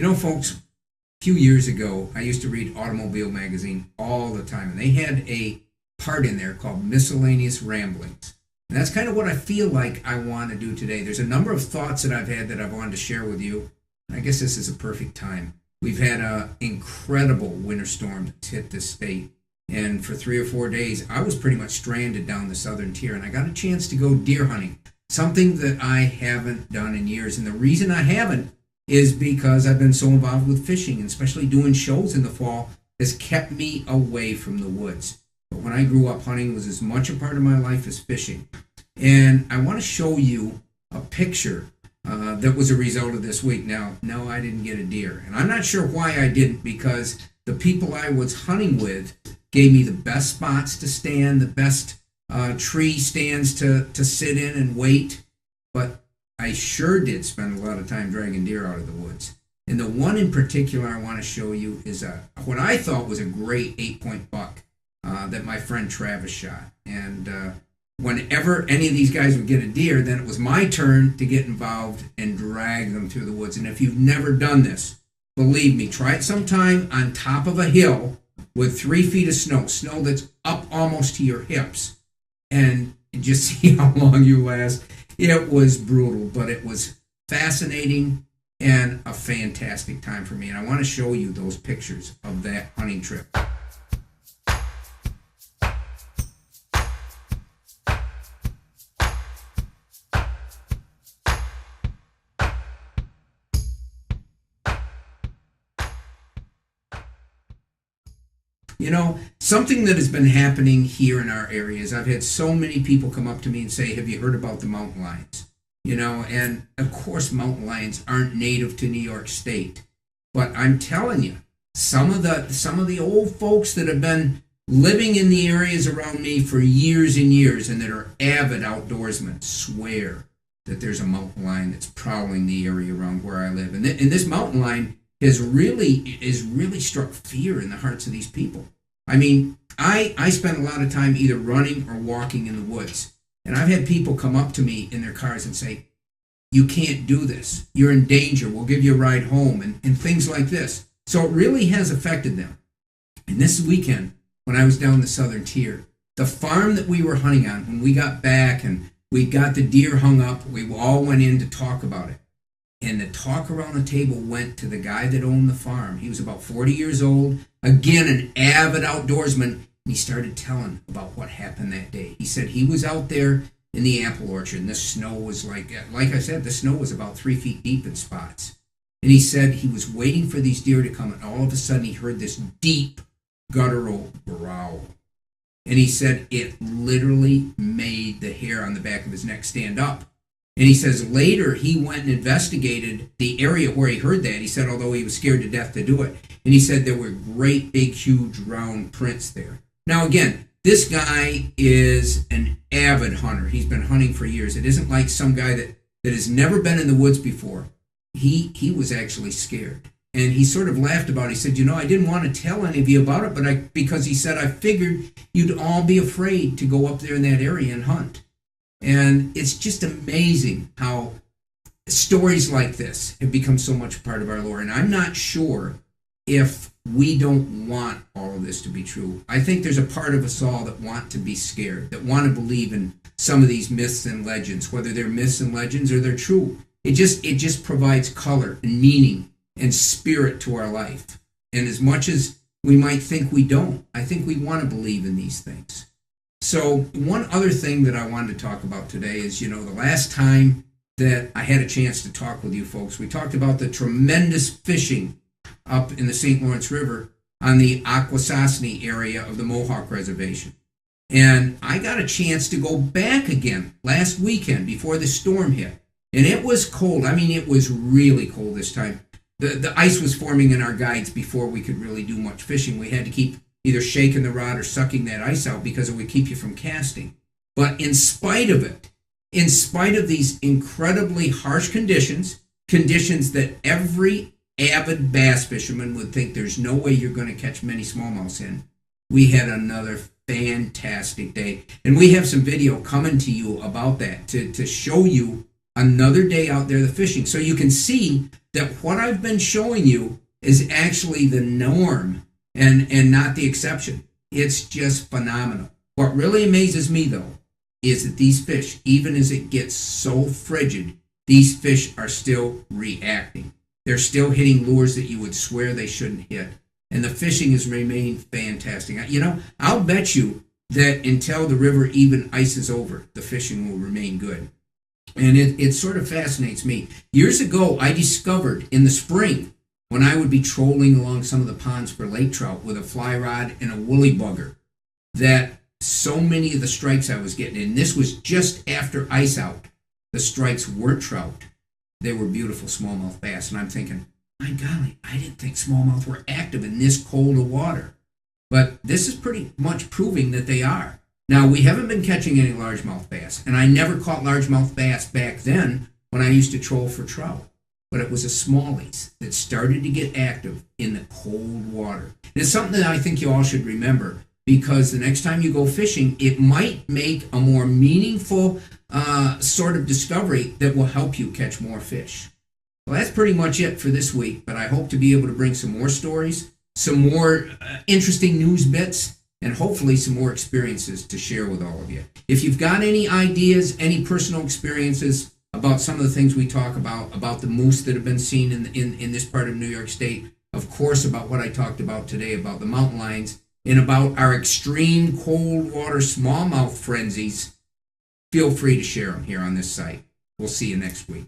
You know, folks, a few years ago, I used to read Automobile Magazine all the time, and they had a part in there called Miscellaneous Ramblings. And that's kind of what I feel like I want to do today. There's a number of thoughts that I've had that I've wanted to share with you. I guess this is a perfect time. We've had an incredible winter storm that's hit this state. And for 3 or 4 days, I was pretty much stranded down the southern tier. And I got a chance to go deer hunting, something that I haven't done in years. And the reason I haven't is because I've been so involved with fishing, and especially doing shows in the fall, has kept me away from the woods. But when I grew up, hunting was as much a part of my life as fishing. And I want to show you a picture that was a result of this week. Now, no, I didn't get a deer. And I'm not sure why I didn't, because the people I was hunting with gave me the best spots to stand, the best tree stands to sit in and wait. But I sure did spend a lot of time dragging deer out of the woods. And the one in particular I want to show you is what I thought was a great 8-point buck that my friend Travis shot. And whenever any of these guys would get a deer, then it was my turn to get involved and drag them through the woods. And if you've never done this, believe me, try it sometime on top of a hill with 3 feet of snow that's up almost to your hips, and just see how long you last. It was brutal, but it was fascinating and a fantastic time for me. And I want to show you those pictures of that hunting trip. You know, something that has been happening here in our area is I've had so many people come up to me and say, have you heard about the mountain lions? You know, and of course mountain lions aren't native to New York State. But I'm telling you, some of the old folks that have been living in the areas around me for years and years and that are avid outdoorsmen swear that there's a mountain lion that's prowling the area around where I live. And this mountain lion is really struck fear in the hearts of these people. I mean, I spend a lot of time either running or walking in the woods. And I've had people come up to me in their cars and say, you can't do this. You're in danger. We'll give you a ride home, and things like this. So it really has affected them. And this weekend, when I was down the southern tier, the farm that we were hunting on, when we got back and we got the deer hung up, we all went in to talk about it. And the talk around the table went to the guy that owned the farm. He was about 40 years old, again, an avid outdoorsman. And he started telling about what happened that day. He said he was out there in the apple orchard, and the snow was like I said, the snow was about 3 feet deep in spots. And he said he was waiting for these deer to come, and all of a sudden he heard this deep, guttural growl. And he said it literally made the hair on the back of his neck stand up. And he says later he went and investigated the area where he heard that. He said, although he was scared to death to do it, and he said there were great, big, huge, round prints there. Now, again, this guy is an avid hunter. He's been hunting for years. It isn't like some guy that has never been in the woods before. He was actually scared. And he sort of laughed about it. He said, I didn't want to tell any of you about it, but because he said, I figured you'd all be afraid to go up there in that area and hunt. And it's just amazing how stories like this have become so much a part of our lore. And I'm not sure if we don't want all of this to be true. I think there's a part of us all that want to be scared, that want to believe in some of these myths and legends, whether they're myths and legends or they're true. It just provides color and meaning and spirit to our life. And as much as we might think we don't, I think we want to believe in these things. So one other thing that I wanted to talk about today is, the last time that I had a chance to talk with you folks, we talked about the tremendous fishing up in the St. Lawrence River on the Akwesasne area of the Mohawk Reservation. And I got a chance to go back again last weekend before the storm hit. And it was cold. I mean, it was really cold this time. The ice was forming in our guides before we could really do much fishing. We had to keep either shaking the rod or sucking that ice out because it would keep you from casting. But in spite of it, in spite of these incredibly harsh conditions that every avid bass fisherman would think there's no way you're going to catch many smallmouths in, we had another fantastic day. And we have some video coming to you about that to show you another day out there the fishing. So you can see that what I've been showing you is actually the norm and not the exception. It's just phenomenal. What really amazes me, though, is that these fish, even as it gets so frigid, these fish are still reacting. They're still hitting lures that you would swear they shouldn't hit. And the fishing has remained fantastic. You know, I'll bet you that until the river even ices over, the fishing will remain good. And it sort of fascinates me. Years ago, I discovered in the spring, when I would be trolling along some of the ponds for lake trout with a fly rod and a woolly bugger, that so many of the strikes I was getting, and this was just after ice out, the strikes were trout. They were beautiful smallmouth bass. And I'm thinking, my golly, I didn't think smallmouth were active in this cold of water. But this is pretty much proving that they are. Now, we haven't been catching any largemouth bass, and I never caught largemouth bass back then when I used to troll for trout. But it was a smallies that started to get active in the cold water. And it's something that I think you all should remember, because the next time you go fishing, it might make a more meaningful sort of discovery that will help you catch more fish. Well, that's pretty much it for this week, but I hope to be able to bring some more stories, some more interesting news bits, and hopefully some more experiences to share with all of you. If you've got any ideas, any personal experiences about some of the things we talk about the moose that have been seen in this part of New York State, of course about what I talked about today, about the mountain lions, and about our extreme cold water smallmouth frenzies, feel free to share them here on this site. We'll see you next week.